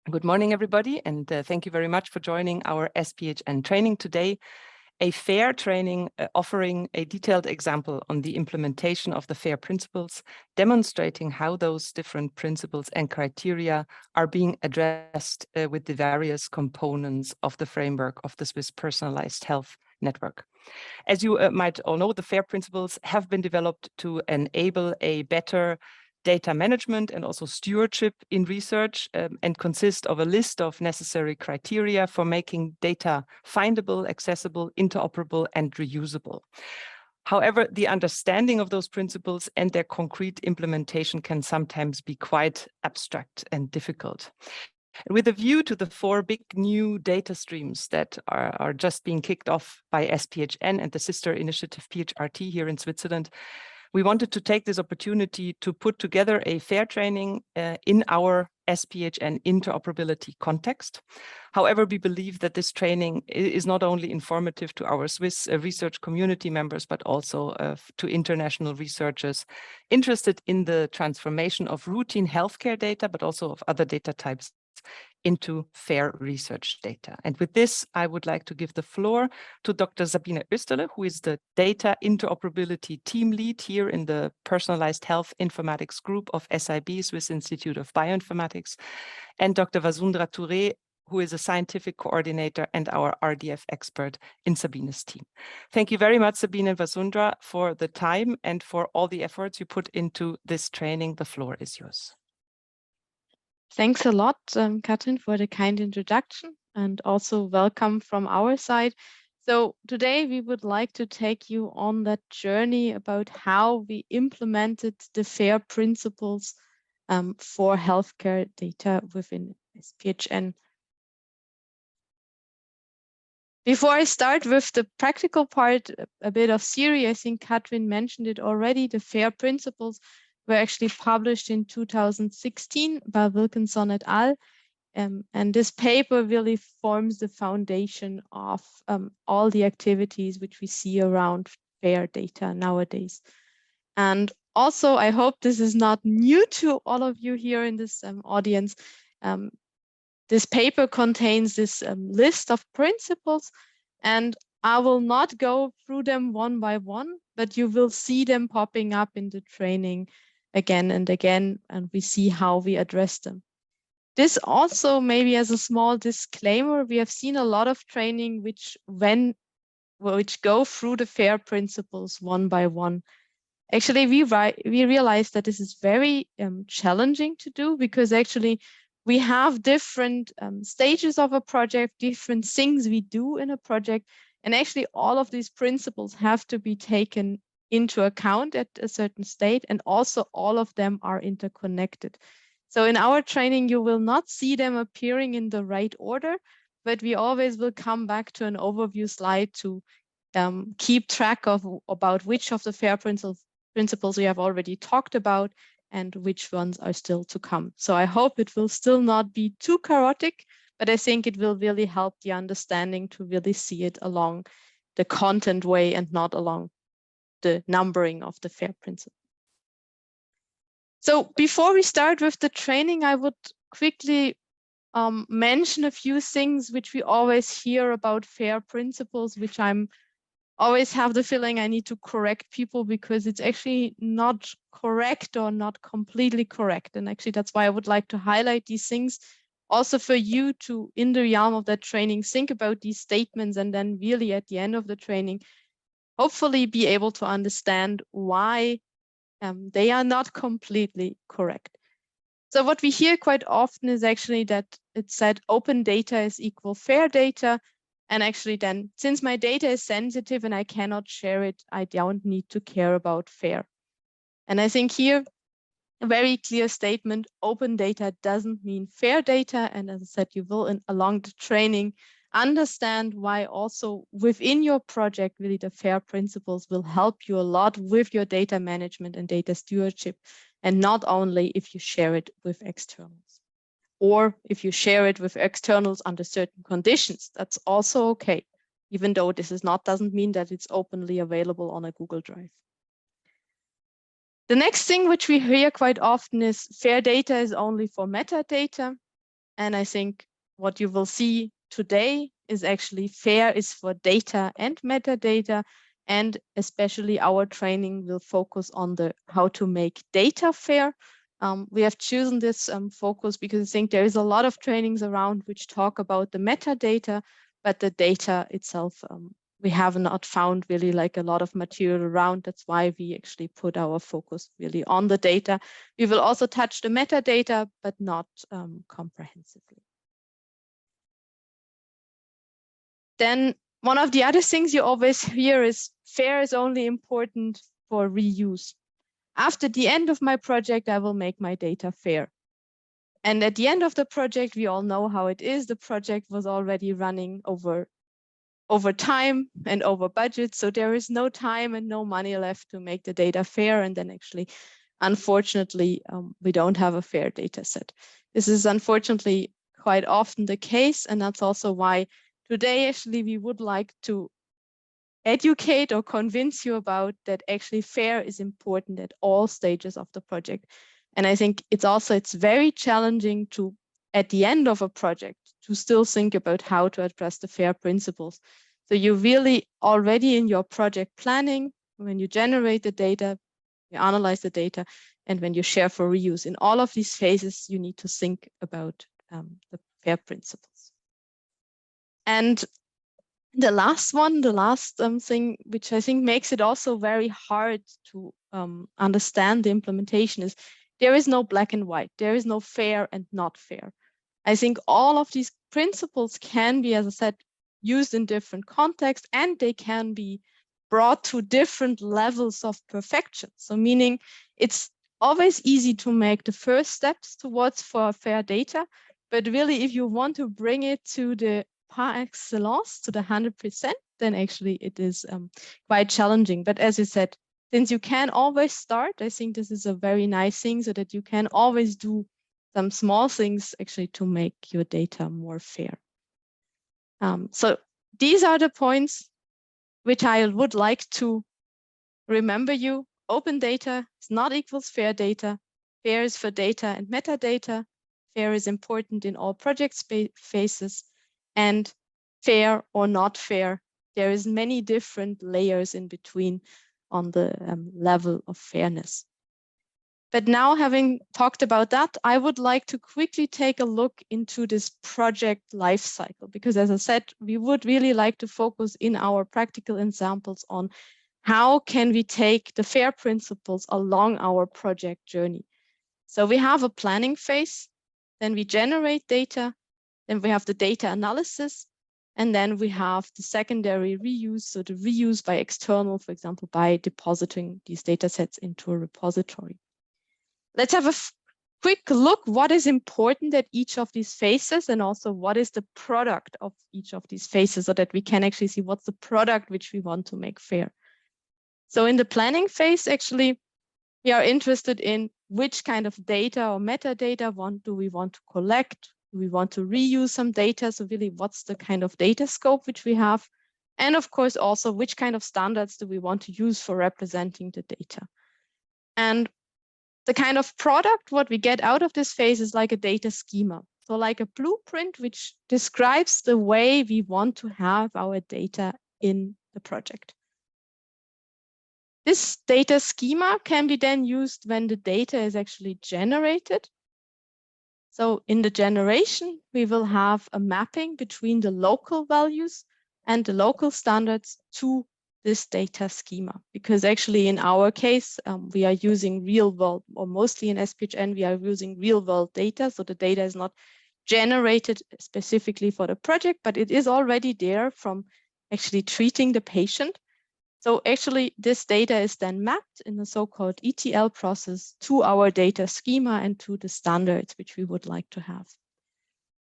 Good morning, everybody, and thank you very much for joining our SPHN training today, a FAIR training offering a detailed example on the implementation of the FAIR principles, demonstrating how those different principles and criteria are being addressed with the various components of the framework of the Swiss Personalized Health Network. As you might all know, the FAIR principles have been developed to enable a better data management and also stewardship in research and consist of a list of necessary criteria for making data findable, accessible, interoperable, and reusable. However, the understanding of those principles and their concrete implementation can sometimes be quite abstract and difficult. With a view to the 4 big new data streams that are just being kicked off by SPHN and the sister initiative PHRT here in Switzerland, we wanted to take this opportunity to put together a FAIR training in our SPHN interoperability context. However, we believe that this training is not only informative to our Swiss research community members, but also to international researchers interested in the transformation of routine healthcare data, but also of other data types into FAIR research data. And with this, I would like to give the floor to Dr. Sabine Oesterle, who is the Data Interoperability Team Lead here in the Personalized Health Informatics Group of SIB, Swiss Institute of Bioinformatics, and Dr. Vasundhara Touré, who is a scientific coordinator and our RDF expert in Sabine's team. Thank you very much, Sabine and Vasundhara, for the time and for all the efforts you put into this training. The floor is yours. Thanks a lot, Katrin, for the kind introduction, and also welcome from our side. So today we would like to take you on that journey about how we implemented the FAIR principles for healthcare data within SPHN. Before I start with the practical part, a bit of theory, I think Katrin mentioned it already, the FAIR principles were actually published in 2016 by Wilkinson et al. And this paper really forms the foundation of all the activities which we see around FAIR data nowadays. And also, I hope this is not new to all of you here in this audience. This paper contains this list of principles, and I will not go through them one by one, but you will see them popping up in the training again and again, and we see how we address them. This also, maybe as a small disclaimer, we have seen a lot of training which go through the FAIR principles one by one. Actually, we realized that this is very challenging to do, because actually we have different stages of a project, different things we do in a project, and actually all of these principles have to be taken into account at a certain state, and also all of them are interconnected. So in our training, you will not see them appearing in the right order, but we always will come back to an overview slide to keep track of about which of the FAIR principles we have already talked about and which ones are still to come. So I hope it will still not be too chaotic, but I think it will really help the understanding to really see it along the content way and not along the numbering of the FAIR principle. So before we start with the training, I would quickly mention a few things which we always hear about FAIR principles, which I'm always have the feeling I need to correct people, because it's actually not correct or not completely correct. And actually that's why I would like to highlight these things also for you to, in the realm of that training, think about these statements, and then really at the end of the training, hopefully be able to understand why they are not completely correct. So what we hear quite often is actually that it's said open data is equal FAIR data. And actually then, since my data is sensitive and I cannot share it, I don't need to care about FAIR. And I think here, a very clear statement, open data doesn't mean FAIR data. And as I said, you will, along the training, understand why also within your project, really the FAIR principles will help you a lot with your data management and data stewardship, and not only if you share it with externals, or if you share it with externals under certain conditions. That's also okay, even though this doesn't mean that it's openly available on a Google Drive. The next thing which we hear quite often is FAIR data is only for metadata. And I think what you will see today is actually FAIR is for data and metadata. And especially our training will focus on the how to make data fair. We have chosen this focus because I think there is a lot of trainings around which talk about the metadata, but the data itself, we have not found really like a lot of material around. That's why we actually put our focus really on the data. We will also touch the metadata, but not comprehensively. Then one of the other things you always hear is FAIR is only important for reuse. After the end of my project, I will make my data fair. And at the end of the project, we all know how it is. The project was already running over time and over budget. So there is no time and no money left to make the data fair. And then actually, unfortunately, we don't have a fair data set. This is unfortunately quite often the case. And that's also why today, actually, we would like to educate or convince you about that actually FAIR is important at all stages of the project. And I think it's very challenging to, at the end of a project, to still think about how to address the FAIR principles. So you really already in your project planning, when you generate the data, you analyze the data, and when you share for reuse, in all of these phases, you need to think about the FAIR principles. And the last thing, which I think makes it also very hard to understand the implementation, is there is no black and white. There is no fair and not fair. I think all of these principles can be, as I said, used in different contexts, and they can be brought to different levels of perfection. So meaning it's always easy to make the first steps towards for fair data, but really if you want to bring it to the par excellence, to the 100%, then actually it is quite challenging. But as you said, since you can always start, I think this is a very nice thing, so that you can always do some small things actually to make your data more fair. So these are the points which I would like to remember you. Open data is not equals fair data. Fair is for data and metadata. Fair is important in all project phases. And fair or not fair, there is many different layers in between on the level of fairness. But now, having talked about that, I would like to quickly take a look into this project lifecycle, because as I said, we would really like to focus in our practical examples on how can we take the FAIR principles along our project journey. So we have a planning phase, then we generate data, then we have the data analysis, and then we have the secondary reuse, so the reuse by external, for example, by depositing these data sets into a repository. Let's have a quick look what is important at each of these phases, and also what is the product of each of these phases, so that we can actually see what's the product which we want to make fair. So in the planning phase, actually, we are interested in which kind of data or metadata do we want to collect. Do we want to reuse some data? So really, what's the kind of data scope which we have? And of course, also, which kind of standards do we want to use for representing the data? And the kind of product, what we get out of this phase is like a data schema. So like a blueprint, which describes the way we want to have our data in the project. This data schema can be then used when the data is actually generated. So in the generation, we will have a mapping between the local values and the local standards to this data schema, because actually in our case, we are using real world, or mostly in SPHN, we are using real world data. So the data is not generated specifically for the project, but it is already there from actually treating the patient. So actually this data is then mapped in the so-called ETL process to our data schema and to the standards which we would like to have.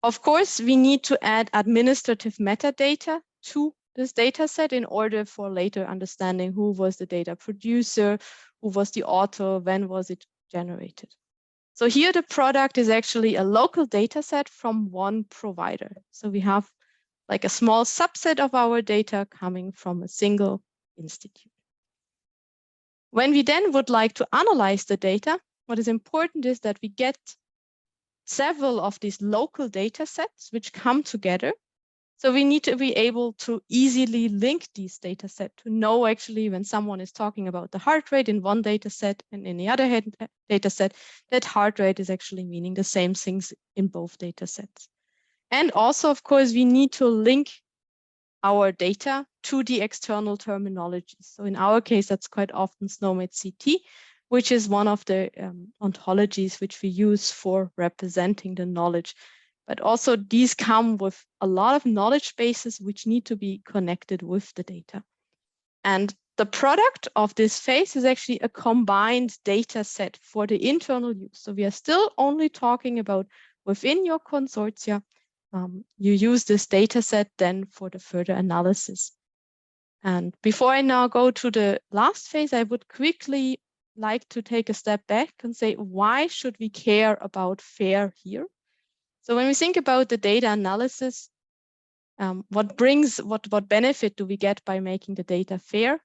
Of course, we need to add administrative metadata to this data set in order for later understanding who was the data producer, who was the author, when was it generated. So here the product is actually a local data set from one provider. So we have like a small subset of our data coming from a single institute. When we then would like to analyze the data, what is important is that we get several of these local data sets which come together. So we need to be able to easily link these data sets to know actually when someone is talking about the heart rate in one data set and in the other data set, that heart rate is actually meaning the same things in both data sets. And also, of course, we need to link our data to the external terminology. So in our case, that's quite often SNOMED CT, which is one of the ontologies which we use for representing the knowledge. But also these come with a lot of knowledge bases which need to be connected with the data. And the product of this phase is actually a combined data set for the internal use. So we are still only talking about within your consortia. You use this data set then for the further analysis. And before I now go to the last phase, I would quickly like to take a step back and say, why should we care about FAIR here? So when we think about the data analysis, what benefit do we get by making the data fair?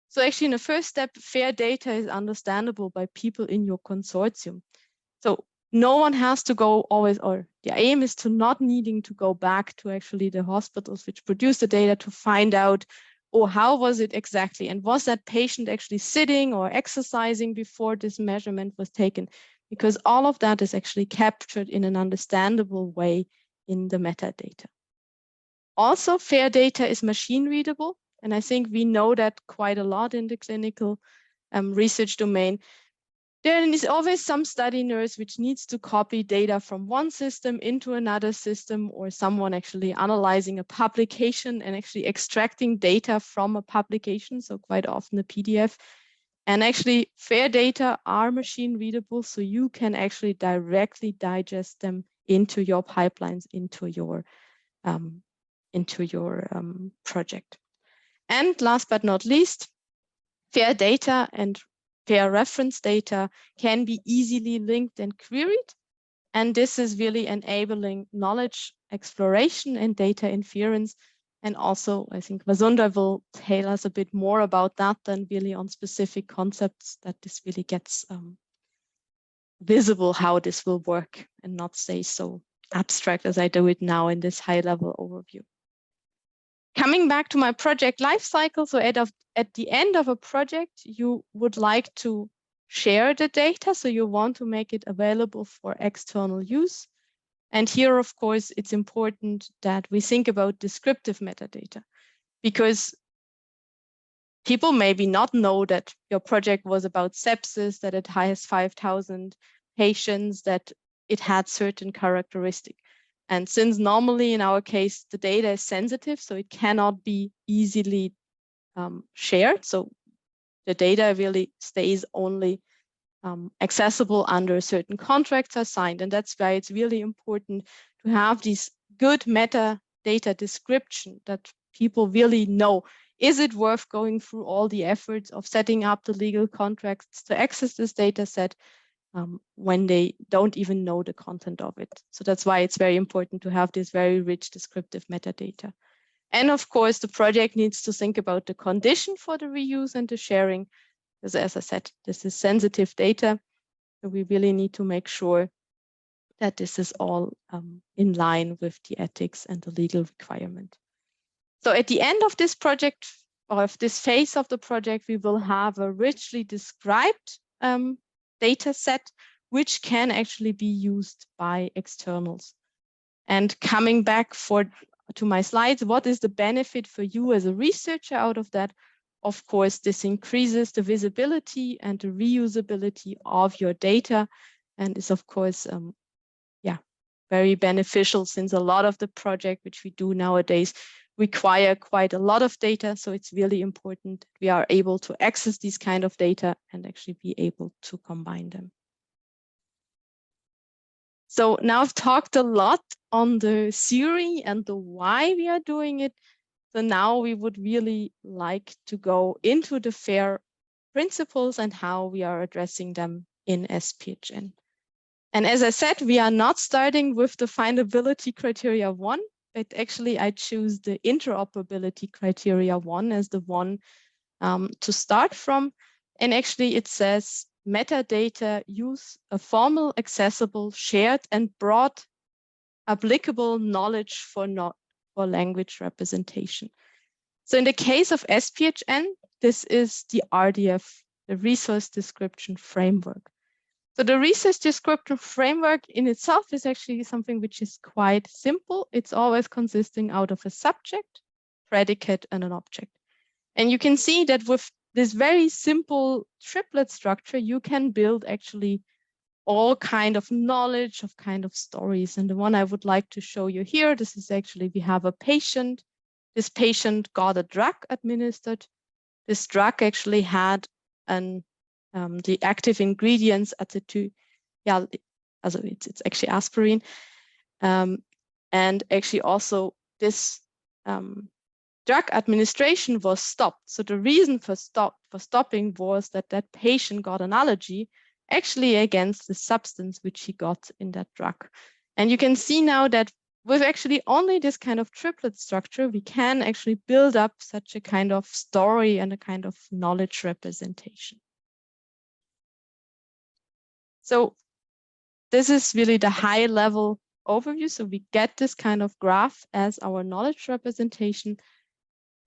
So actually in the first step, fair data is understandable by people in your consortium. So no one has to go always, or the aim is to not needing to go back to actually the hospitals which produce the data to find out, oh, how was it exactly? And was that patient actually sitting or exercising before this measurement was taken? Because all of that is actually captured in an understandable way in the metadata. Also, fair data is machine readable. And I think we know that quite a lot in the clinical research domain. There is always some study nurse which needs to copy data from one system into another system, or someone actually analyzing a publication and actually extracting data from a publication. So quite often a PDF. And actually fair data are machine readable, so you can actually directly digest them into your pipelines, into your project. And last but not least, fair data and fair reference data can be easily linked and queried. And this is really enabling knowledge exploration and data inference. And also, I think Vasundha will tell us a bit more about that than really on specific concepts, that this really gets visible how this will work and not stay so abstract as I do it now in this high-level overview. Coming back to my project lifecycle, so at the end of a project, you would like to share the data, so you want to make it available for external use. And here, of course, it's important that we think about descriptive metadata, because people maybe not know that your project was about sepsis, that it has 5,000 patients, that it had certain characteristics. And since normally in our case, the data is sensitive, so it cannot be easily shared. So the data really stays only accessible under certain contracts are signed. And that's why it's really important to have these good metadata description that people really know. Is it worth going through all the efforts of setting up the legal contracts to access this data set when they don't even know the content of it? So that's why it's very important to have this very rich descriptive metadata. And of course, the project needs to think about the condition for the reuse and the sharing. Because as I said, this is sensitive data. So we really need to make sure that this is all in line with the ethics and the legal requirement. So at the end of this project, or of this phase of the project, we will have a richly described data set, which can actually be used by externals. And coming back to my slides, what is the benefit for you as a researcher out of that? Of course, this increases the visibility and the reusability of your data, and is of course, very beneficial, since a lot of the project which we do nowadays require quite a lot of data. So it's really important we are able to access these kind of data and actually be able to combine them. So now I've talked a lot on the theory and the why we are doing it. So now we would really like to go into the FAIR principles and how we are addressing them in SPHN. And as I said, we are not starting with the findability criteria 1, but actually I choose the interoperability criteria 1 as the one to start from. And actually it says metadata use a formal, accessible, shared, and broad applicable knowledge for language representation. So in the case of SPHN, this is the RDF, the Resource Description Framework. So the Resource Description Framework in itself is actually something which is quite simple. It's always consisting out of a subject, predicate, and an object. And you can see that with this very simple triplet structure, you can build actually all kind of knowledge, of kind of stories. And the one I would like to show you here, this is actually, we have a patient. This patient got a drug administered. This drug actually had the active ingredients it's actually aspirin. And actually also this drug administration was stopped. So the reason for stopping was that that patient got an allergy actually against the substance which he got in that drug. And you can see now that with actually only this kind of triplet structure, we can actually build up such a kind of story and a kind of knowledge representation. So this is really the high level overview. So we get this kind of graph as our knowledge representation.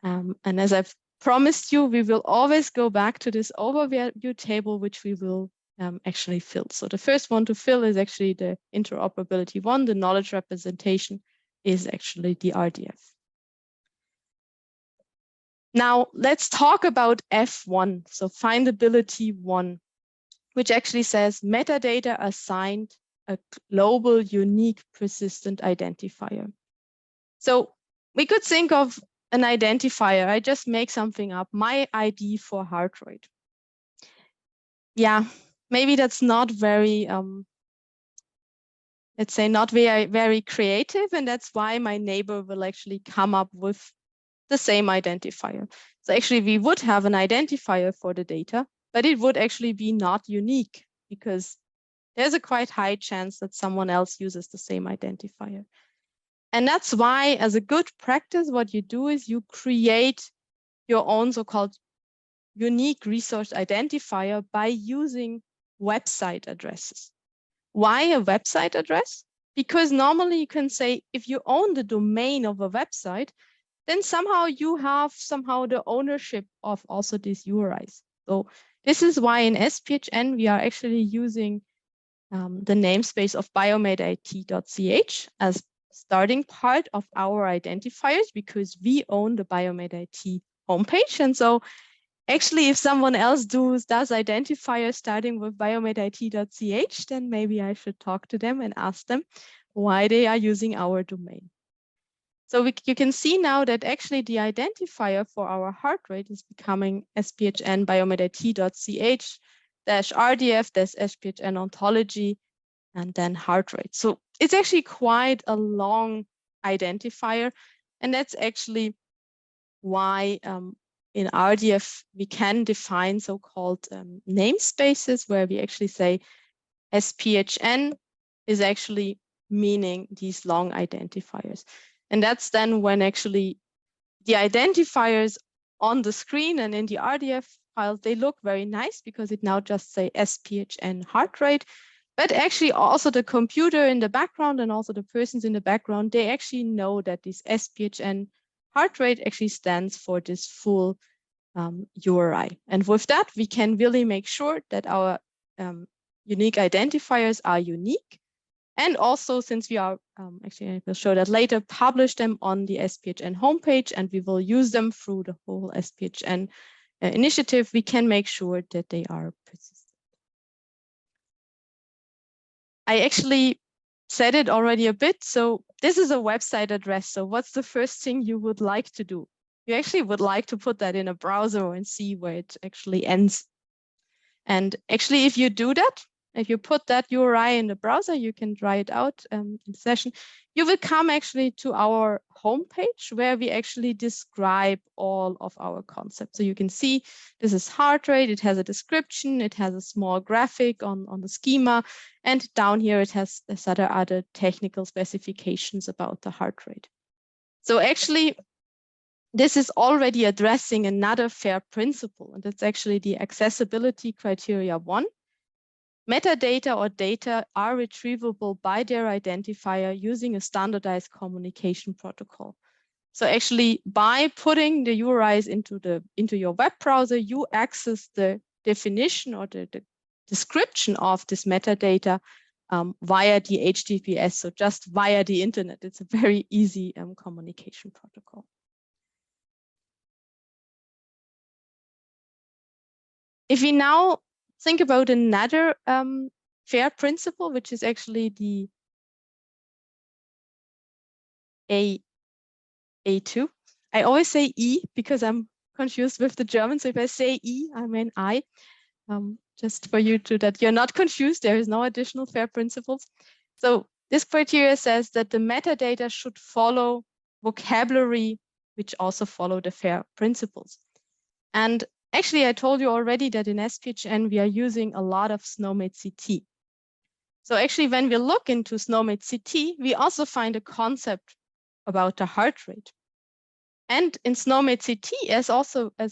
And as I've promised you, we will always go back to this overview table, which we will actually fill. So the first one to fill is actually the interoperability one. The knowledge representation is actually the RDF. Now let's talk about F1, so findability 1, which actually says metadata assigned a global unique persistent identifier. So we could think of an identifier. I just make something up, my ID for heart rate. Yeah, maybe that's not very, let's say not very creative, and that's why my neighbor will actually come up with the same identifier. So actually we would have an identifier for the data, but it would actually be not unique because there's a quite high chance that someone else uses the same identifier. And that's why, as a good practice, what you do is you create your own so-called unique resource identifier by using website addresses. Why a website address? Because normally you can say, if you own the domain of a website, then somehow you have the ownership of also these URIs. So this is why in SPHN, we are actually using the namespace of biomedit.ch as starting part of our identifiers, because we own the BioMedIT homepage. And so actually, if someone else does identifiers starting with biomedit.ch, then maybe I should talk to them and ask them why they are using our domain. So you can see now that actually the identifier for our heart rate is becoming SPHN biomedit.ch -RDF, there's SPHN ontology, and then heart rate. So it's actually quite a long identifier. And that's actually why in RDF, we can define so-called namespaces where we actually say SPHN is actually meaning these long identifiers. And that's then when actually the identifiers on the screen and in the RDF files, they look very nice because it now just say SPHN heart rate. But actually also the computer in the background and also the persons in the background, they actually know that this SPHN heart rate actually stands for this full URI. And with that, we can really make sure that our unique identifiers are unique. And also, since we are, actually I will show that later, publish them on the SPHN homepage, and we will use them through the whole SPHN initiative, we can make sure that they are persistent. I actually said it already a bit. So this is a website address. So what's the first thing you would like to do? You actually would like to put that in a browser and see where it actually ends. And actually, if you do that, if you put that URI in the browser, you can try it out in the session. You will come actually to our homepage where we actually describe all of our concepts. So you can see this is heart rate. It has a description. It has a small graphic on the schema. And down here, it has other technical specifications about the heart rate. So actually, this is already addressing another FAIR principle. And that's actually the accessibility criteria 1. metadata or data are retrievable by their identifier using a standardized communication protocol. So actually, by putting the URIs into your web browser, you access the definition or the description of this metadata via the HTTPS, so just via the internet. It's a very easy communication protocol. If we now think about another FAIR principle, which is actually the A2. I always say E because I'm confused with the German. So if I say E, I mean I. Just for you that you're not confused, there is no additional FAIR principles. So this criteria says that the metadata should follow vocabulary, which also follow the FAIR principles. And actually, I told you already that in SPHN, we are using a lot of SNOMED CT. So actually, when we look into SNOMED CT, we also find a concept about the heart rate. And in SNOMED CT, as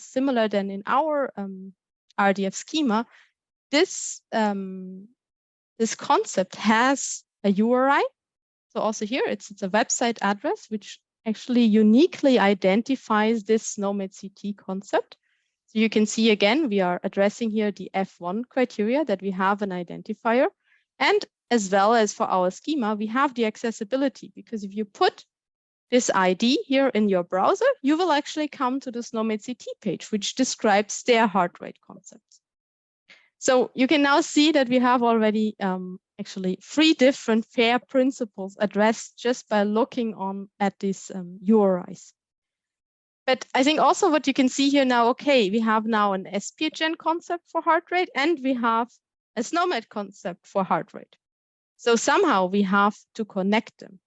similar than in our RDF schema, this concept has a URI. So also here, it's a website address, which actually uniquely identifies this SNOMED CT concept. So you can see again, we are addressing here the F1 criteria that we have an identifier. And as well as for our schema, we have the accessibility, because if you put this ID here in your browser, you will actually come to the SNOMED CT page, which describes their heart rate concepts. So you can now see that we have already actually 3 different FAIR principles addressed just by looking at these URIs. But I think also what you can see here now, okay, we have now an SPHN concept for heart rate, and we have a SNOMED concept for heart rate. So somehow we have to connect them.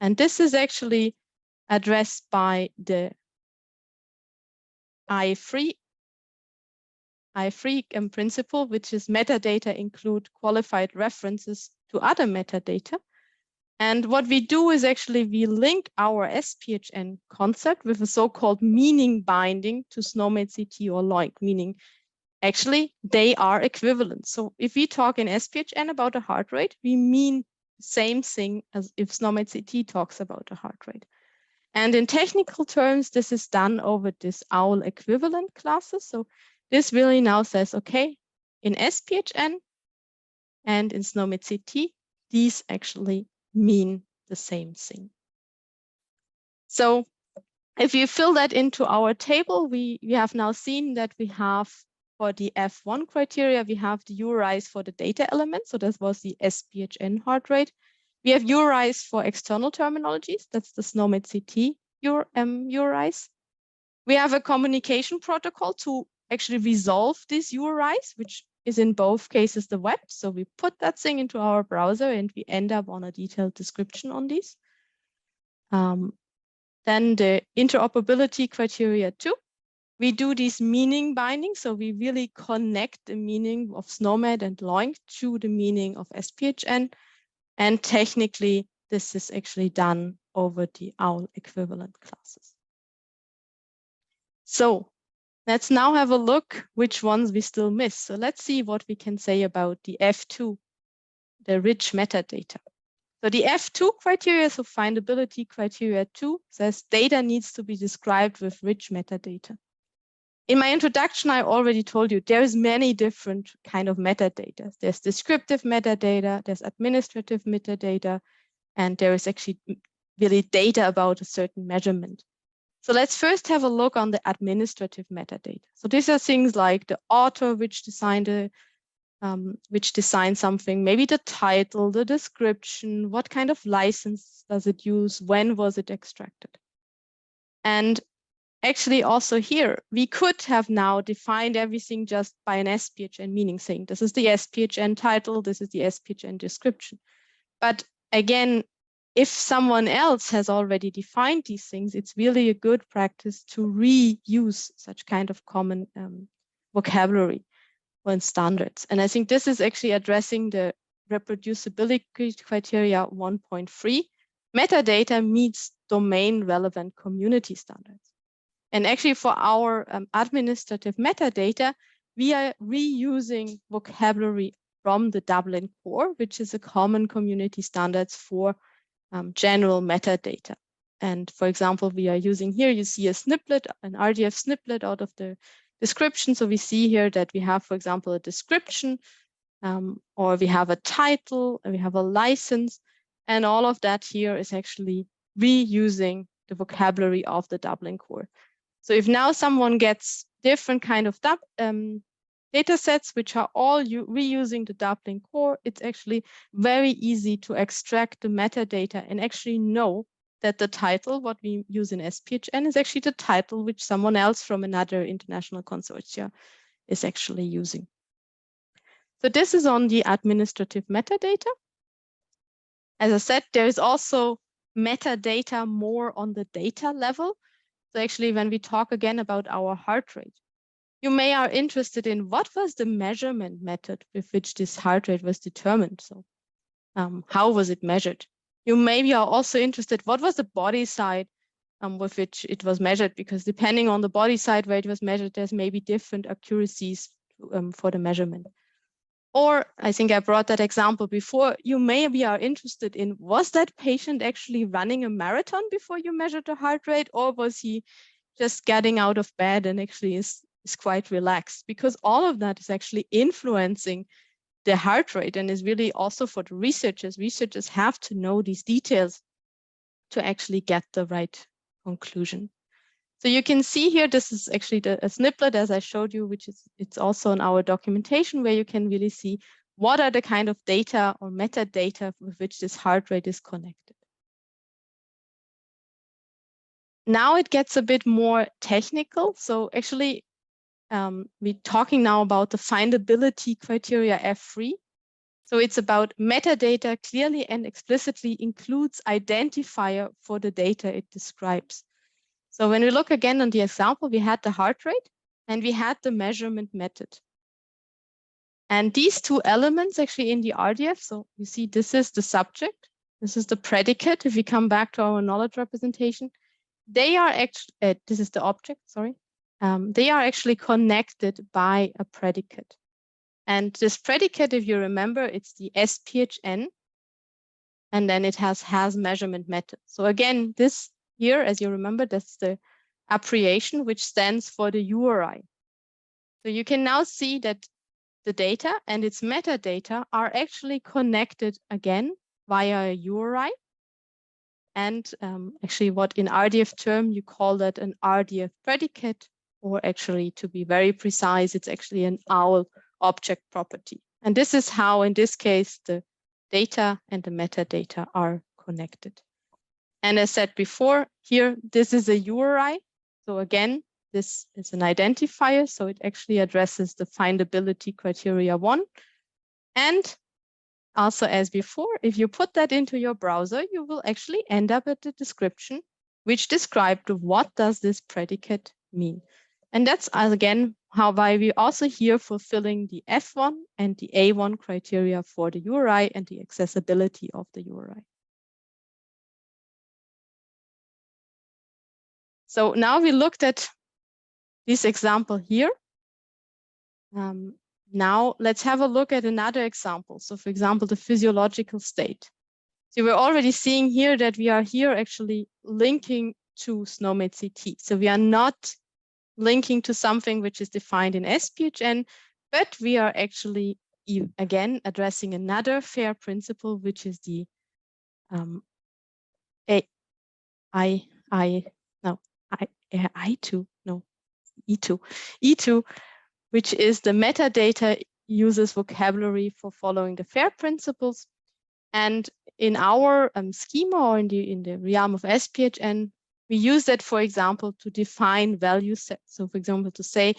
And this is actually addressed by the I3 principle, which is metadata include qualified references to other metadata. And what we do is actually we link our SPHN concept with a so-called meaning binding to SNOMED CT or LOINC, meaning actually they are equivalent. So if we talk in SPHN about a heart rate, we mean the same thing as if SNOMED CT talks about a heart rate. And in technical terms, this is done over this OWL equivalent classes. So this really now says, okay, in SPHN and in SNOMED CT, these actually mean the same thing. So if you fill that into our table, we have now seen that we have for the F1 criteria, we have the URIs for the data elements. So that was the SPHN heart rate. We have URIs for external terminologies. That's the SNOMED CT URIs. We have a communication protocol to actually resolve these URIs, which is in both cases the web. So we put that thing into our browser and we end up on a detailed description on these. Then the interoperability criteria 2. We do these meaning bindings. So we really connect the meaning of SNOMED and LOINC to the meaning of SPHN. And technically, this is actually done over the OWL equivalent classes. So let's now have a look which ones we still miss. So let's see what we can say about the F2, the rich metadata. So the F2 criteria, so findability criteria 2, says data needs to be described with rich metadata. In my introduction, I already told you there's many different kind of metadata. There's descriptive metadata, there's administrative metadata, and there is actually really data about a certain measurement. So let's first have a look on the administrative metadata. So these are things like the author which designed something, maybe the title, the description, what kind of license does it use, when was it extracted. And actually also here, we could have now defined everything just by an SPHN meaning, saying this is the SPHN title, this is the SPHN description. But again, if someone else has already defined these things, it's really a good practice to reuse such kind of common vocabulary and standards. And I think this is actually addressing the reproducibility criteria 1.3. Metadata meets domain relevant community standards. And actually for our administrative metadata, we are reusing vocabulary from the Dublin core, which is a common community standards for general metadata. And for example, we are using here, you see a snippet, an RDF snippet out of the description. So we see here that we have, for example, a description, or we have a title, and we have a license, and all of that here is actually reusing the vocabulary of the Dublin core. So if now someone gets different kind of data sets, which are all reusing the Dublin core, it's actually very easy to extract the metadata and actually know that the title, what we use in SPHN, is actually the title which someone else from another international consortia is actually using. So this is on the administrative metadata. As I said, there is also metadata more on the data level. So actually, when we talk again about our heart rate, you may are interested in what was the measurement method with which this heart rate was determined. So how was it measured? You maybe are also interested, what was the body side with which it was measured? Because depending on the body side where it was measured, there's maybe different accuracies for the measurement. Or I think I brought that example before, you maybe are interested in, was that patient actually running a marathon before you measured the heart rate, or was he just getting out of bed and actually is quite relaxed? Because all of that is actually influencing the heart rate and is really also for the researchers. Researchers have to know these details to actually get the right conclusion. So you can see here, this is actually a snippet as I showed you, which is, it's also in our documentation where you can really see what are the kind of data or metadata with which this heart rate is connected. Now it gets a bit more technical. So actually, we're talking now about the findability criteria F3. So it's about metadata clearly and explicitly includes identifier for the data it describes. So when we look again on the example, we had the heart rate and we had the measurement method. And these two elements actually in the RDF, so you see this is the subject, this is the predicate. If we come back to our knowledge representation, they are actually, this is the object, sorry. They are actually connected by a predicate. And this predicate, if you remember, it's the SPHN, and then it has measurement method. So again, this here, as you remember, that's the abbreviation, which stands for the URI. So you can now see that the data and its metadata are actually connected again via a URI. And actually what in RDF term, you call that an RDF predicate, or actually to be very precise, it's actually an OWL object property. And this is how, in this case, the data and the metadata are connected. And as said before, here, this is a URI. So again, this is an identifier. So it actually addresses the findability criteria 1. And also as before, if you put that into your browser, you will actually end up at the description, which described what does this predicate mean. And that's again, why we also here fulfilling the F1 and the A1 criteria for the URI and the accessibility of the URI. So now we looked at this example here. Now let's have a look at another example. So for example, the physiological state. So we're already seeing here that we are here actually linking to SNOMED CT. So we are not linking to something which is defined in SPHN, but we are actually again addressing another FAIR principle, which is the E2, which is the metadata uses vocabulary for following the FAIR principles. And in our schema or in the realm of SPHN, we use that, for example, to define value sets. So for example, to say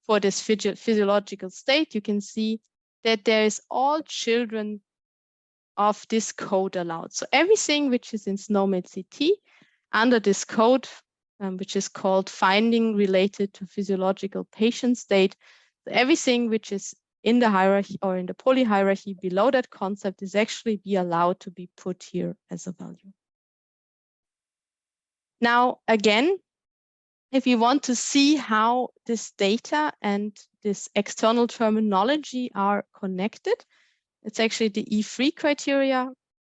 for this physiological state, you can see that there is all children of this code allowed. So everything which is in SNOMED CT under this code, which is called finding related to physiological patient state, so everything which is in the hierarchy or in the polyhierarchy below that concept is actually be allowed to be put here as a value. Now, again, if you want to see how this data and this external terminology are connected, It's actually the E3 criteria.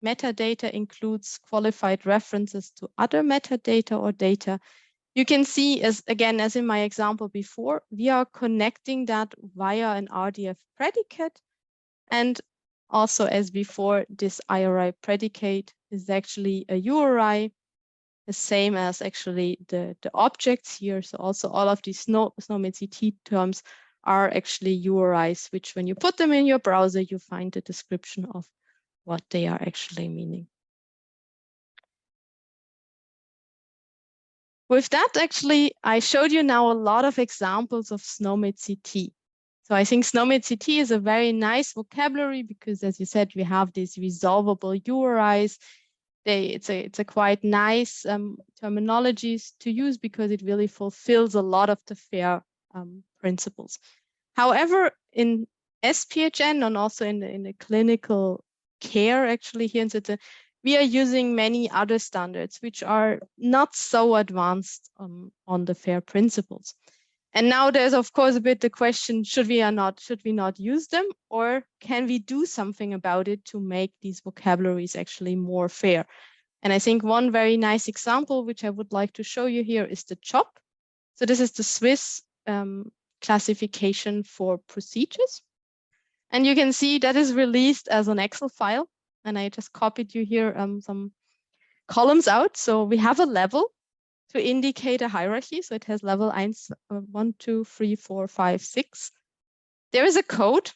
Metadata includes qualified references to other metadata or data. You can see, as again, as in my example before, we are connecting that via an RDF predicate. And also, as before, this IRI predicate is actually a URI, the same as actually the objects here. So also all of these SNOMED-CT terms are actually URIs, which when you put them in your browser, you find the description of what they are actually meaning. With that, actually, I showed you now a lot of examples of SNOMED-CT. So I think SNOMED-CT is a very nice vocabulary because, as you said, we have these resolvable URIs. It's a quite nice terminologies to use because it really fulfills a lot of the FAIR principles. However, in SPHN and also in the clinical care, actually here in Switzerland, we are using many other standards which are not so advanced on the FAIR principles. And now there's of course a bit the question: should we not use them, or can we do something about it to make these vocabularies actually more fair? And I think one very nice example, which I would like to show you here, is the CHOP. So this is the Swiss classification for procedures. And you can see that is released as an Excel file. And I just copied you here some columns out. So we have a level to indicate a hierarchy. So it has level 1, 2, 3, 4, 5, 6. There is a code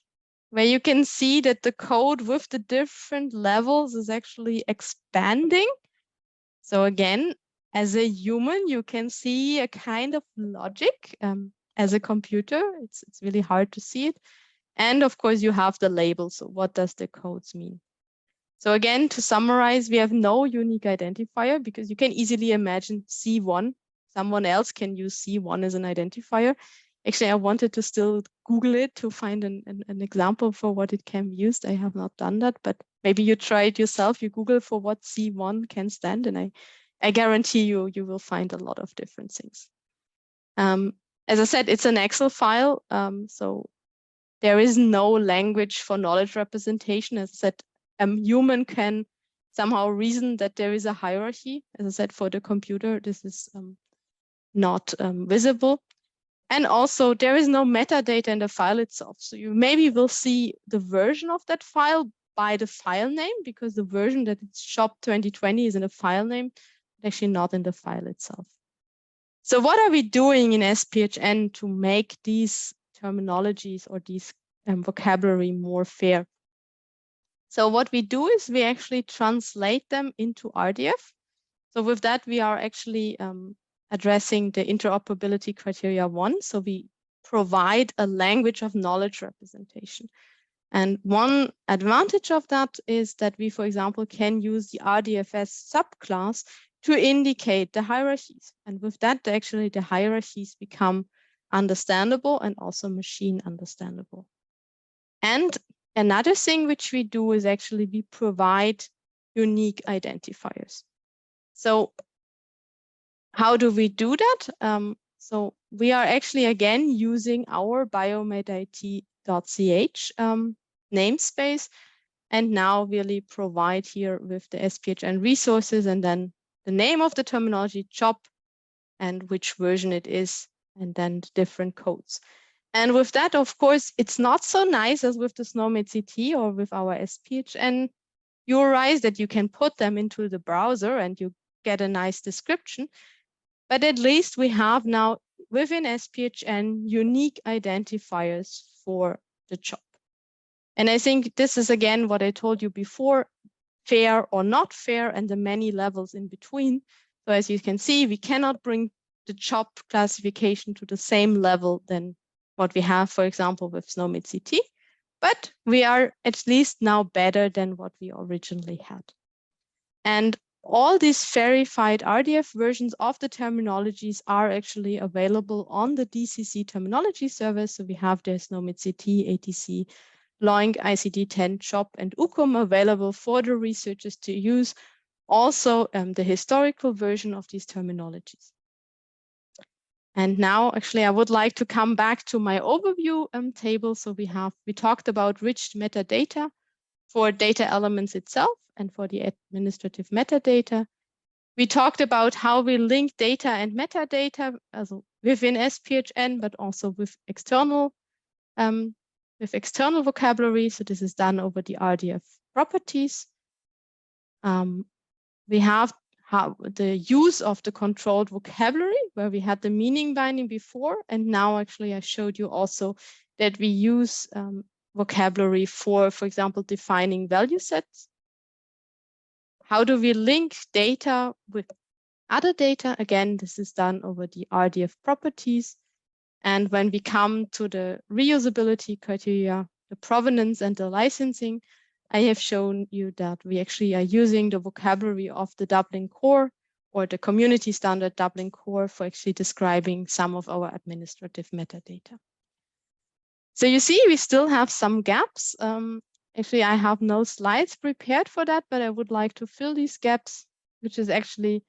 where you can see that the code with the different levels is actually expanding. So again, as a human, you can see a kind of logic. As a computer, it's really hard to see it. And of course, you have the label. So what does the codes mean? So again, to summarize, we have no unique identifier because you can easily imagine C1. Someone else can use C1 as an identifier. Actually, I wanted to still Google it to find an example for what it can be used. I have not done that, but maybe you try it yourself. You Google for what C1 can stand, and I guarantee you will find a lot of different things. As I said, it's an Excel file, so there is no language for knowledge representation. As I said, a human can somehow reason that there is a hierarchy. As I said, for the computer, this is not visible. And also, there is no metadata in the file itself. So you maybe will see the version of that file by the file name, because the version that it's shop 2020 is in a file name, but actually not in the file itself. So what are we doing in SPHN to make these terminologies or these vocabulary more fair? So what we do is we actually translate them into RDF. So with that, we are actually addressing the interoperability criteria 1. So we provide a language of knowledge representation. And one advantage of that is that we, for example, can use the RDFS subclass to indicate the hierarchies. And with that, actually, the hierarchies become understandable and also machine understandable. And another thing which we do is actually we provide unique identifiers. So how do we do that? So we are actually, again, using our biomedit.ch namespace, and now really provide here with the SPHN resources and then the name of the terminology, CHOP, and which version it is, and then the different codes. And with that, of course, it's not so nice as with the SNOMED-CT or with our SPHN URIs that you can put them into the browser and you get a nice description. But at least we have now within SPHN unique identifiers for the CHOP. And I think this is, again, what I told you before, fair or not fair, and the many levels in between. So as you can see, we cannot bring the CHOP classification to the same level than what we have, for example, with SNOMED-CT, but we are at least now better than what we originally had. And all these verified RDF versions of the terminologies are actually available on the DCC terminology service. So we have the SNOMED-CT, ATC, LOINC, ICD-10, CHOP, and UCOM available for the researchers to use. Also, the historical version of these terminologies. And now, actually, I would like to come back to my overview table. So we talked about rich metadata for data elements itself and for the administrative metadata. We talked about how we link data and metadata within SPHN, but also with external vocabulary. So this is done over the RDF properties. We have the use of the controlled vocabulary, where we had the meaning binding before, and now actually I showed you also that we use vocabulary for example, defining value sets. How do we link data with other data? Again, this is done over the RDF properties. And when we come to the reusability criteria, the provenance and the licensing, I have shown you that we actually are using the vocabulary of the Dublin core or the community standard Dublin core for actually describing some of our administrative metadata. So you see, we still have some gaps. Actually, I have no slides prepared for that, but I would like to fill these gaps, which is actually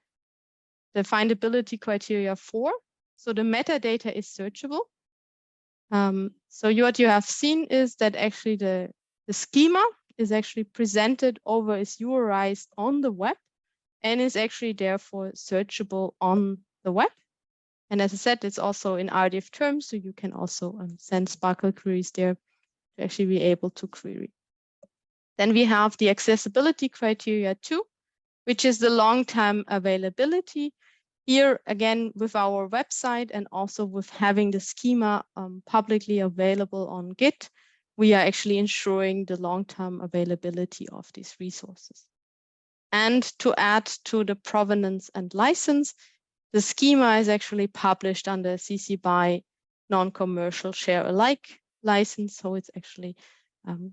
the findability criteria 4. So the metadata is searchable. So what you have seen is that actually the schema is actually presented over, is URIized on the web and is actually therefore searchable on the web. And as I said, it's also in RDF terms, so you can also send Sparkle queries there to actually be able to query. Then we have the accessibility criteria 2, which is the long-term availability. Here, again, with our website and also with having the schema publicly available on Git, we are actually ensuring the long-term availability of these resources. And to add to the provenance and license, the schema is actually published under CC BY non-commercial share alike license, so it's actually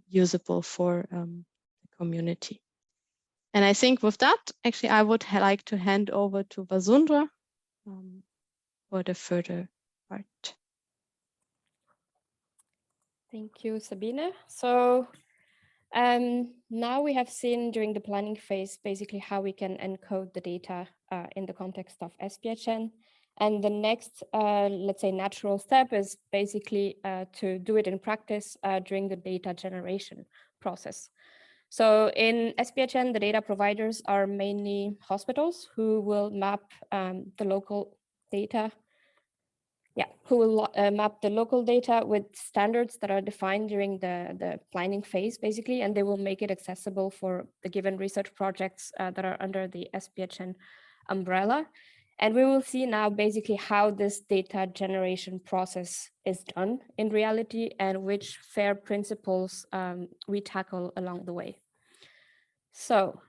usable for the community. And I think with that, actually, I would like to hand over to Vasundhara for the further part. Thank you, Sabine. So now we have seen during the planning phase, basically how we can encode the data in the context of SPHN. And the next, let's say, natural step is basically to do it in practice during the data generation process. So in SPHN, the data providers are mainly hospitals who will map the local data. Yeah, who will map the local data with standards that are defined during the planning phase, basically, and they will make it accessible for the given research projects that are under the SPHN umbrella. And we will see now basically how this data generation process is done in reality and which FAIR principles we tackle along the way. So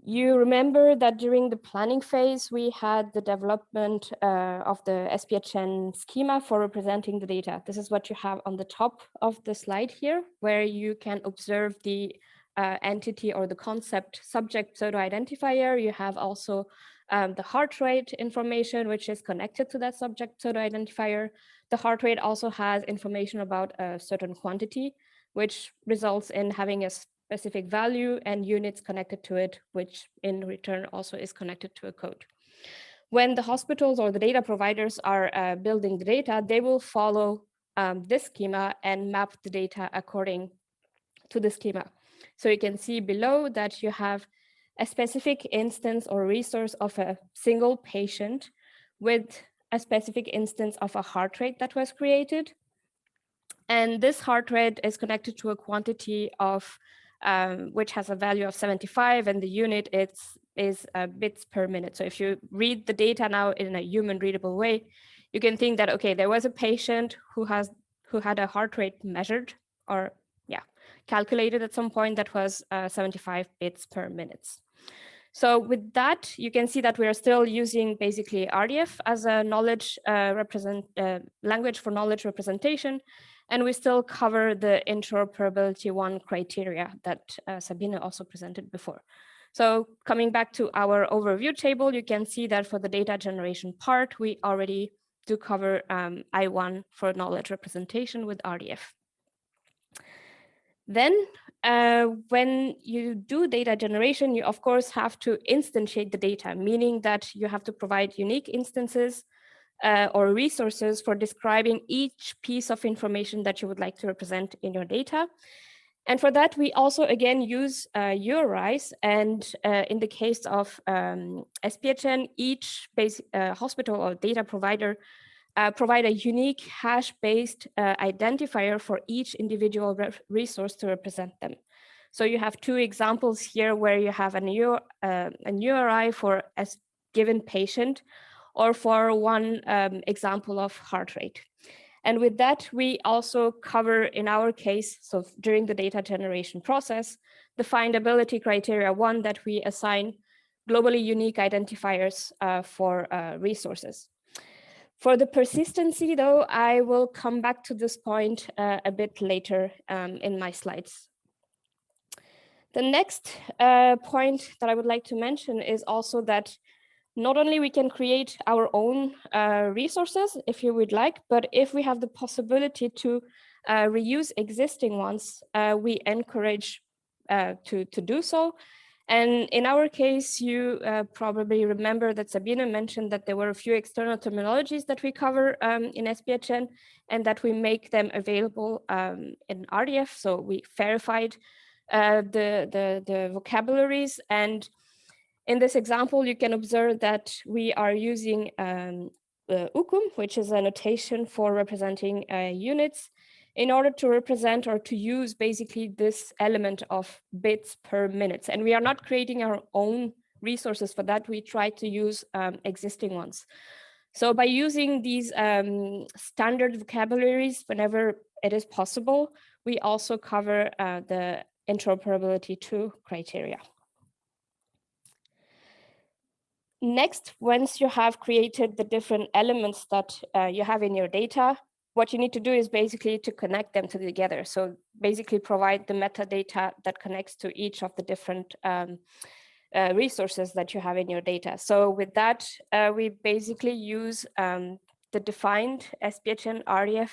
you remember that during the planning phase, we had the development of the SPHN schema for representing the data. This is what you have on the top of the slide here, where you can observe the entity or the concept subject pseudo identifier. You have also the heart rate information, which is connected to that subject pseudo identifier. The heart rate also has information about a certain quantity, which results in having a specific value and units connected to it, which in return also is connected to a code. When the hospitals or the data providers are building the data, they will follow this schema and map the data according to the schema. So you can see below that you have a specific instance or resource of a single patient with a specific instance of a heart rate that was created. And this heart rate is connected to a quantity of which has a value of 75, and the unit is bits per minute. So if you read the data now in a human readable way, you can think that, okay, there was a patient who had a heart rate measured or calculated at some point that was 75 bits per minute. So with that, you can see that we are still using basically RDF as a knowledge language for knowledge representation. And we still cover the interoperability 1 criteria that Sabine also presented before. So coming back to our overview table, you can see that for the data generation part, we already do cover I1 for knowledge representation with RDF. Then when you do data generation, you of course have to instantiate the data, meaning that you have to provide unique instances or resources for describing each piece of information that you would like to represent in your data. And for that, we also again use URIs. And in the case of SPHN, each hospital or data provider provide a unique hash-based identifier for each individual resource to represent them. So you have two examples here where you have an URI for a given patient, or for one example of heart rate. And with that, we also cover, in our case, so during the data generation process, the findability criteria 1 that we assign globally unique identifiers for resources. For the persistency, though, I will come back to this point a bit later in my slides. The next point that I would like to mention is also that not only we can create our own resources, if you would like, but if we have the possibility to reuse existing ones, we encourage to do so. And in our case, you probably remember that Sabine mentioned that there were a few external terminologies that we cover in SPHN, and that we make them available in RDF. So we verified the vocabularies, and in this example, you can observe that we are using UCUM, which is a notation for representing units, in order to represent or to use basically this element of bits per minute. And we are not creating our own resources for that. We try to use existing ones. So by using these standard vocabularies whenever it is possible, we also cover the interoperability 2 criteria. Next, once you have created the different elements that you have in your data, what you need to do is basically to connect them together. So basically provide the metadata that connects to each of the different resources that you have in your data. So with that, we basically use the defined SPHN RDF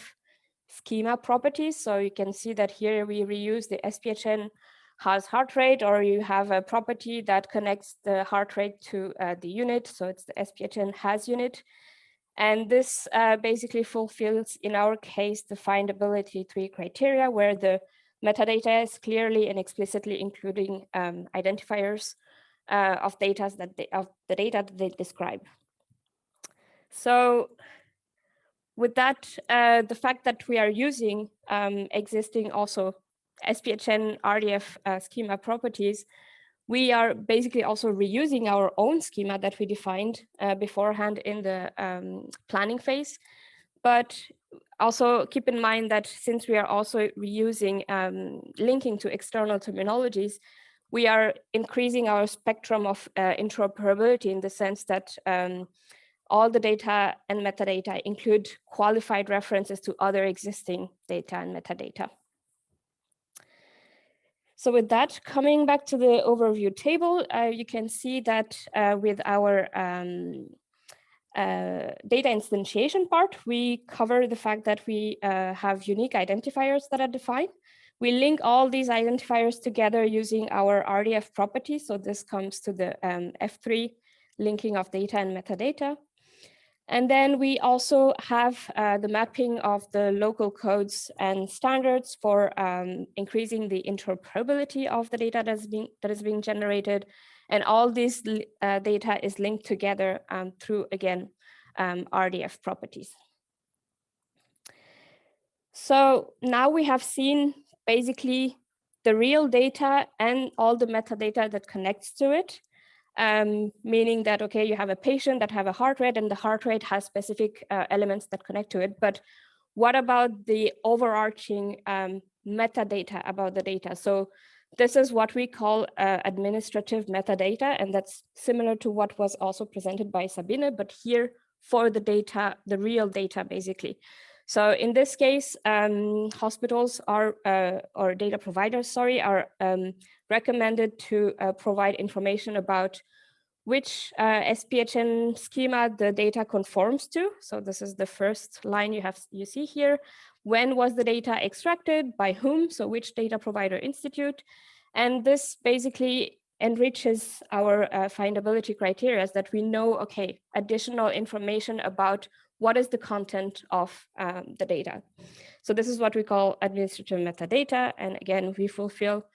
schema properties. So you can see that here we reuse the SPHN has heart rate, or you have a property that connects the heart rate to the unit. So it's the SPHN has unit. And this basically fulfills, in our case, the findability 3 criteria, where the metadata is clearly and explicitly including identifiers of the data that they describe. So with that, the fact that we are using existing also SPHN RDF schema properties, we are basically also reusing our own schema that we defined beforehand in the planning phase. But also keep in mind that since we are also reusing linking to external terminologies, we are increasing our spectrum of interoperability in the sense that all the data and metadata include qualified references to other existing data and metadata. So with that, coming back to the overview table, you can see that with our data instantiation part, we cover the fact that we have unique identifiers that are defined. We link all these identifiers together using our RDF property. So this comes to the F3 linking of data and metadata. And then we also have the mapping of the local codes and standards for increasing the interoperability of the data that is being generated. And all this data is linked together through, again, RDF properties. So now we have seen basically the real data and all the metadata that connects to it. Meaning that, okay, you have a patient that have a heart rate, and the heart rate has specific elements that connect to it. But what about the overarching metadata about the data? So this is what we call administrative metadata, and that's similar to what was also presented by Sabine, but here for the data, the real data, basically. So in this case, hospitals are, or data providers, sorry, are recommended to provide information about which SPHN schema the data conforms to. So this is the first line you see here. When was the data extracted, by whom, so which data provider institute. And this basically enriches our findability criteria, that we know, okay, additional information about what is the content of the data. So this is what we call administrative metadata. And again, we fulfill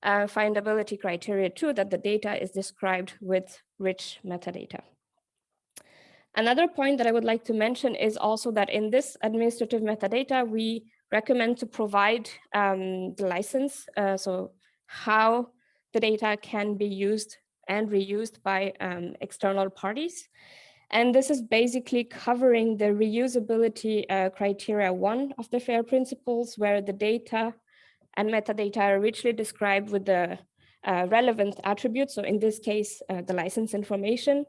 findability criteria 2, that the data is described with rich metadata. Another point that I would like to mention is also that in this administrative metadata, we recommend to provide the license, so how the data can be used and reused by external parties. And this is basically covering the reusability criteria 1 of the FAIR principles, where the data and metadata are richly described with the relevant attributes. So in this case, the license information.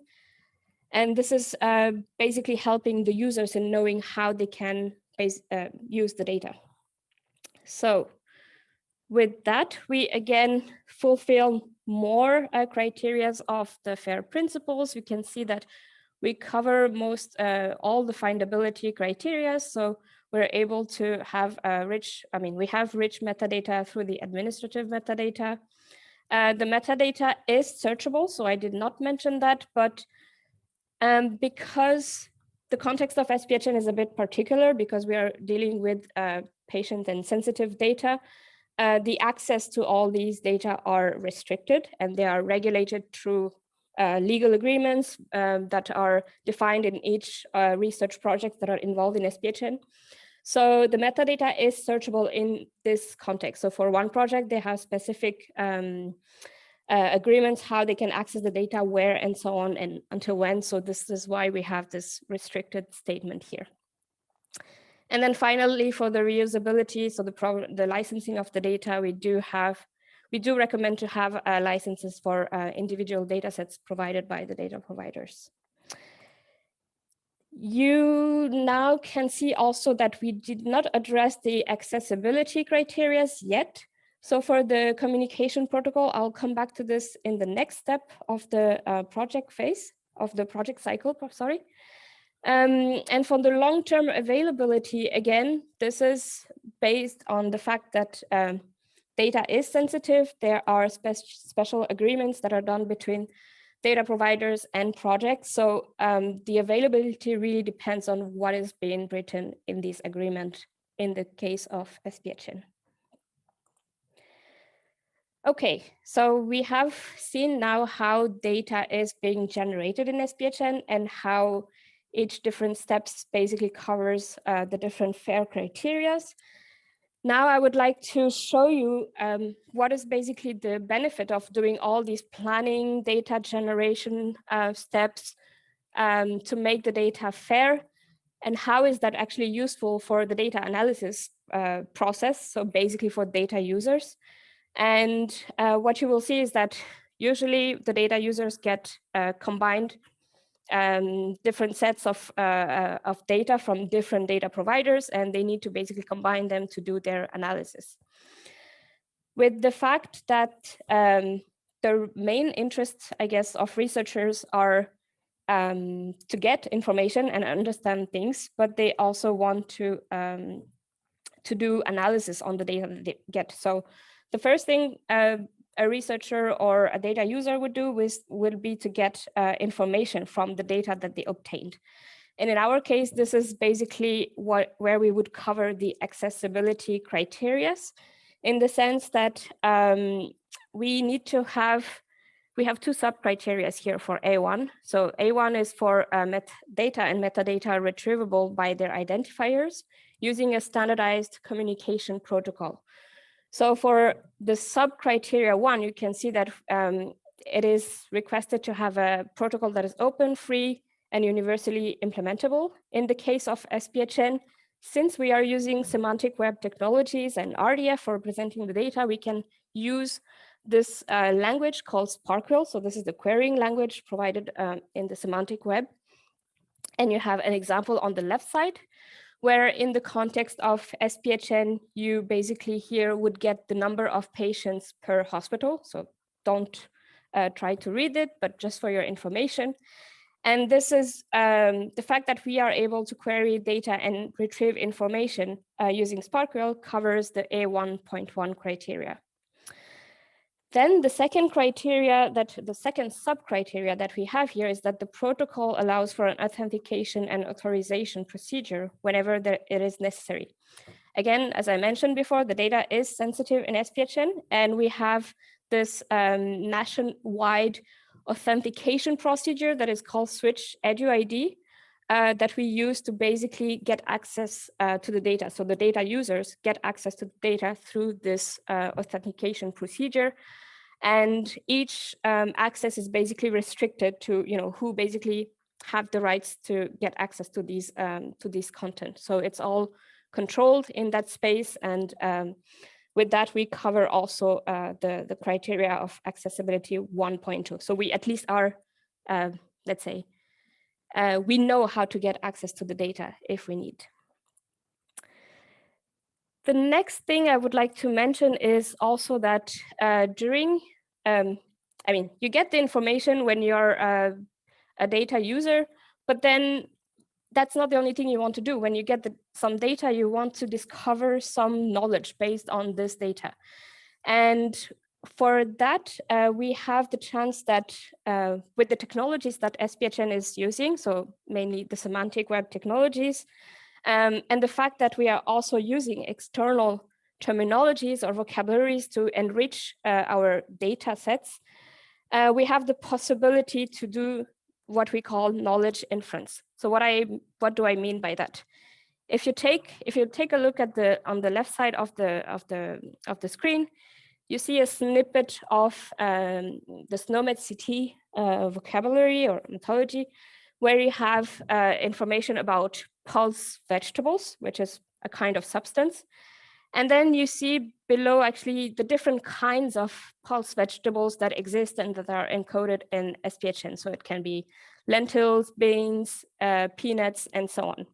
And this is basically helping the users in knowing how they can use the data. So with that, we again fulfill more criteria of the FAIR principles. We can see that we cover most all the findability criteria. So we're able to have we have rich metadata through the administrative metadata. The metadata is searchable, so I did not mention that, but because the context of SPHN is a bit particular, because we are dealing with patient and sensitive data, the access to all these data are restricted, and they are regulated through legal agreements that are defined in each research project that are involved in SPHN. So the metadata is searchable in this context. So for one project, they have specific agreements, how they can access the data, where, and so on, and until when. So this is why we have this restricted statement here. And then finally, for the reusability, so the licensing of the data, we do recommend to have licenses for individual data sets provided by the data providers. You now can see also that we did not address the accessibility criteria yet. So for the communication protocol, I'll come back to this in the next step of the project phase, of the project cycle, sorry. And for the long-term availability, again, this is based on the fact that data is sensitive. There are special agreements that are done between data providers and projects. So the availability really depends on what is being written in this agreement in the case of SPHN. Okay, so we have seen now how data is being generated in SPHN and how each different steps basically covers the different FAIR criteria. Now I would like to show you what is basically the benefit of doing all these planning, data generation steps to make the data fair, and how is that actually useful for the data analysis process, so basically for data users. And what you will see is that usually the data users get combined different sets of data from different data providers, and they need to basically combine them to do their analysis. With the fact that the main interests, I guess, of researchers are to get information and understand things, but they also want to do analysis on the data that they get. So the first thing a researcher or a data user would do will be to get information from the data that they obtained. And in our case, this is basically where we would cover the accessibility criteria, in the sense that we have two sub-criteria here for A1. So A1 is for data and metadata retrievable by their identifiers using a standardized communication protocol. So for the sub-criteria 1, you can see that it is requested to have a protocol that is open, free, and universally implementable. In the case of SPHN, since we are using semantic web technologies and RDF for presenting the data, we can use this language called SPARQL. So this is the querying language provided in the semantic web. And you have an example on the left side, where in the context of SPHN, you basically here would get the number of patients per hospital. So don't try to read it, but just for your information. And this is the fact that we are able to query data and retrieve information using SPARQL covers the A1.1 criteria. Then the second sub-criteria that we have here is that the protocol allows for an authentication and authorization procedure whenever it is necessary. Again, as I mentioned before, the data is sensitive in SPHN, and we have this nationwide authentication procedure that is called Switch EduID that we use to basically get access to the data. So the data users get access to the data through this authentication procedure. And each access is basically restricted to, who basically have the rights to get access to these content. So it's all controlled in that space, and with that we cover also the criteria of accessibility 1.2. So we at least are, let's say, we know how to get access to the data if we need. The next thing I would like to mention is also that during, you get the information when you're a data user, but then that's not the only thing you want to do. When you get some data, you want to discover some knowledge based on this data. And for that, we have the chance that with the technologies that SPHN is using, so mainly the semantic web technologies, and the fact that we are also using external terminologies or vocabularies to enrich our data sets, we have the possibility to do what we call knowledge inference. So what do I mean by that? If you take a look at on the left side of the screen, you see a snippet of the SNOMED CT vocabulary or ontology, where you have information about pulse vegetables, which is a kind of substance. And then you see below actually the different kinds of pulse vegetables that exist and that are encoded in SPHN. So it can be lentils, beans, peanuts, and so on.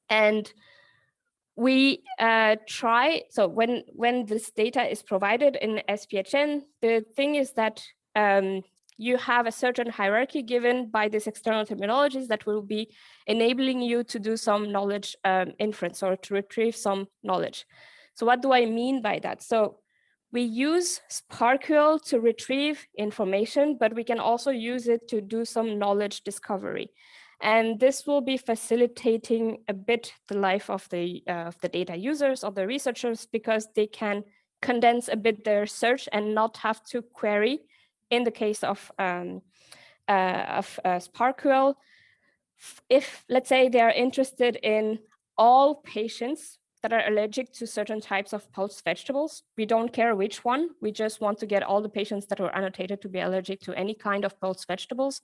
And we so when this data is provided in SPHN, the thing is that you have a certain hierarchy given by these external terminologies that will be enabling you to do some knowledge inference or to retrieve some knowledge. So what do I mean by that? So we use SPARQL to retrieve information, but we can also use it to do some knowledge discovery. And this will be facilitating a bit the life of the data users or the researchers, because they can condense a bit their search and not have to query. In the case of SPARQL, if, let's say, they are interested in all patients that are allergic to certain types of pulse vegetables, we don't care which one, we just want to get all the patients that were annotated to be allergic to any kind of pulse vegetables.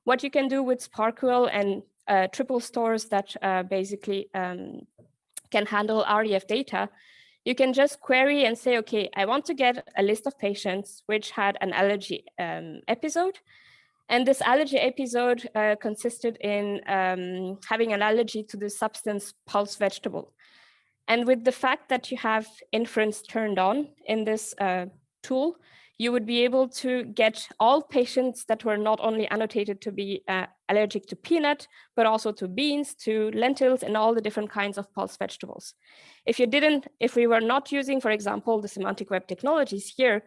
What you can do with SPARQL and triple stores that basically can handle RDF data, you can just query and say, okay, I want to get a list of patients which had an allergy episode. And this allergy episode consisted in having an allergy to the substance pulse vegetable. And with the fact that you have inference turned on in this tool, you would be able to get all patients that were not only annotated to be allergic to peanut, but also to beans, to lentils, and all the different kinds of pulse vegetables. If we were not using, for example, the semantic web technologies here,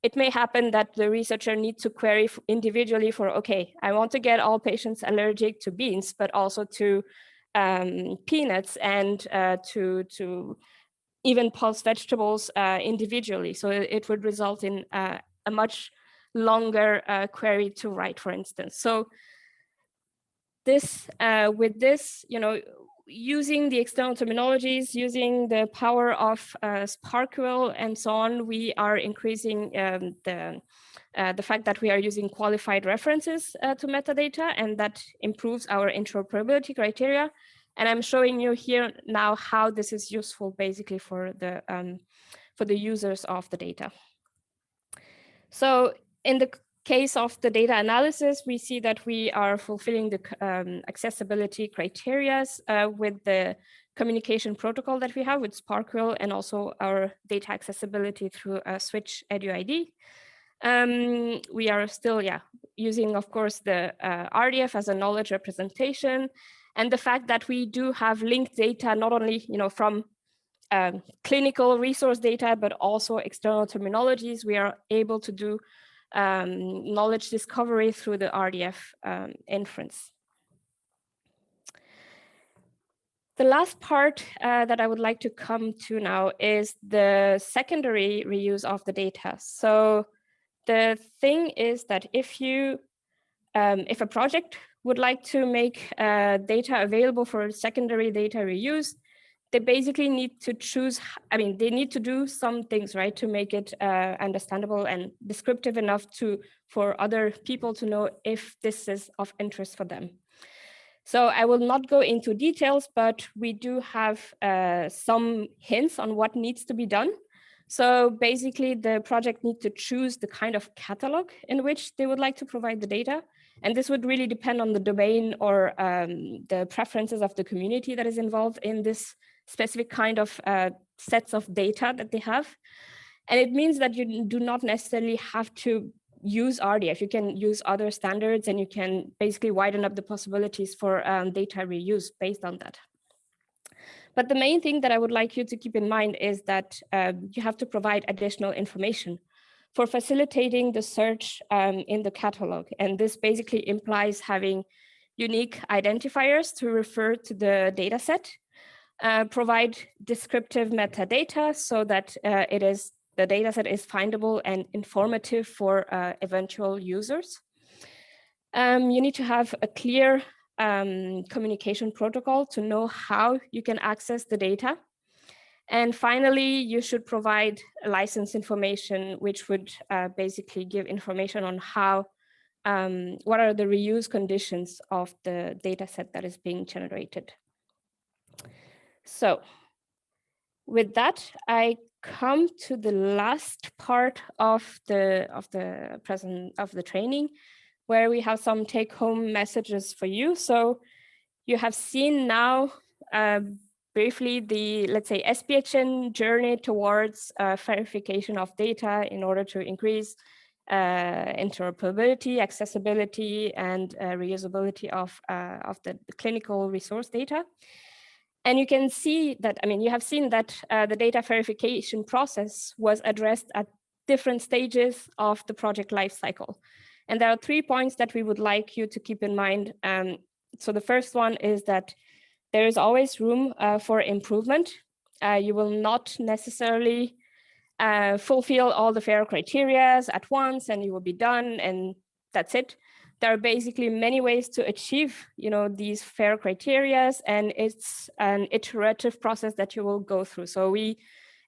it may happen that the researcher needs to query individually for, okay, I want to get all patients allergic to beans, but also to peanuts and to even pulse vegetables individually. So it would result in a much longer query to write, for instance. So this, with this, using the external terminologies, using the power of SPARQL and so on, we are increasing the fact that we are using qualified references to metadata, and that improves our interoperability criteria. And I'm showing you here now how this is useful basically for the users of the data. So in the case of the data analysis, we see that we are fulfilling the accessibility criteria with the communication protocol that we have with SPARQL, and also our data accessibility through Switch EduID. We are still, using, of course, the RDF as a knowledge representation, and the fact that we do have linked data, not only from clinical resource data, but also external terminologies. We are able to do knowledge discovery through the RDF inference. The last part that I would like to come to now is the secondary reuse of the data. So the thing is that if a project would like to make data available for secondary data reuse, they basically need to choose, they need to do some things, right, to make it understandable and descriptive enough for other people to know if this is of interest for them. So I will not go into details, but we do have some hints on what needs to be done. So basically the project needs to choose the kind of catalog in which they would like to provide the data. And this would really depend on the domain or the preferences of the community that is involved in this specific kind of sets of data that they have. And it means that you do not necessarily have to use RDF. You can use other standards and you can basically widen up the possibilities for data reuse based on that. But the main thing that I would like you to keep in mind is that you have to provide additional information for facilitating the search in the catalog. And this basically implies having unique identifiers to refer to the data set, provide descriptive metadata so that the data set is findable and informative for eventual users. You need to have a clear communication protocol to know how you can access the data. And finally, you should provide license information, which would basically give information on how, what are the reuse conditions of the data set that is being generated. So with that, I come to the last part of the training, where we have some take-home messages for you. So you have seen now briefly the, let's say, SPHN journey towards verification of data in order to increase interoperability, accessibility, and reusability of the clinical resource data. And you can see that, you have seen that the data verification process was addressed at different stages of the project lifecycle. And there are 3 points that we would like you to keep in mind. So the first one is that there is always room for improvement. You will not necessarily fulfill all the FAIR criteria at once and you will be done and that's it. There are basically many ways to achieve, these FAIR criteria, and it's an iterative process that you will go through. So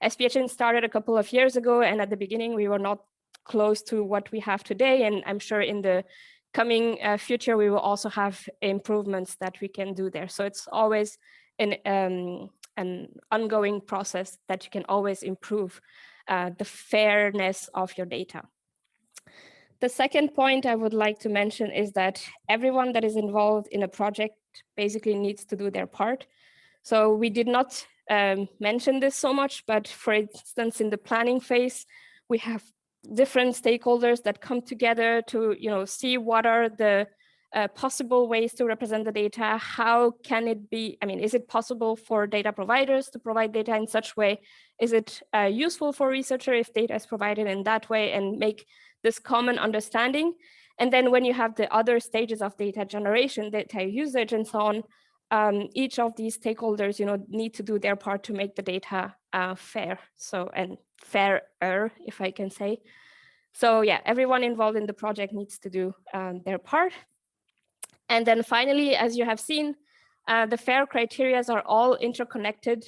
SPHN started a couple of years ago, and at the beginning we were not close to what we have today. And I'm sure in the coming future, we will also have improvements that we can do there. So it's always an ongoing process that you can always improve the fairness of your data. The second point I would like to mention is that everyone that is involved in a project basically needs to do their part. So we did not mention this so much, but for instance, in the planning phase, we have different stakeholders that come together to see what are the possible ways to represent the data. How can it be, is it possible for data providers to provide data in such way? Is it useful for researcher if data is provided in that way, and make this common understanding? And then when you have the other stages of data generation, data usage and so on, each of these stakeholders need to do their part to make the data fair, and fairer, if I can say. So yeah, everyone involved in the project needs to do their part. And then finally, as you have seen, the FAIR criteria are all interconnected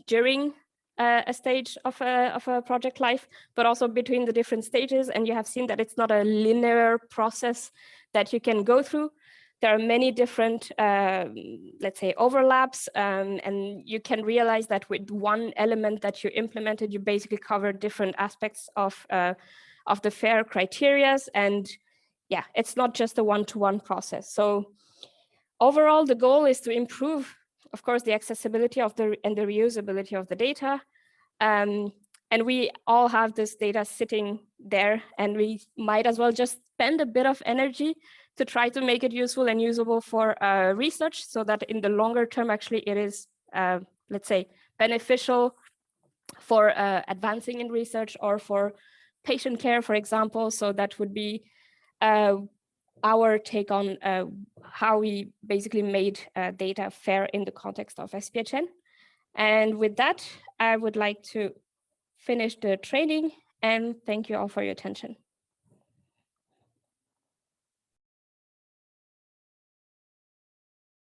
during a stage of a project life, but also between the different stages. And you have seen that it's not a linear process that you can go through. There are many different, let's say, overlaps, and you can realize that with one element that you implemented, you basically cover different aspects of the FAIR criteria. And yeah, it's not just a one-to-one process. So overall, the goal is to improve, of course, the accessibility of and the reusability of the data. And we all have this data sitting there, and we might as well just spend a bit of energy to try to make it useful and usable for research, so that in the longer term, actually, it is, let's say, beneficial for advancing in research or for patient care, for example. So that would be our take on how we basically made data fair in the context of SPHN. And with that, I would like to finish the training and thank you all for your attention.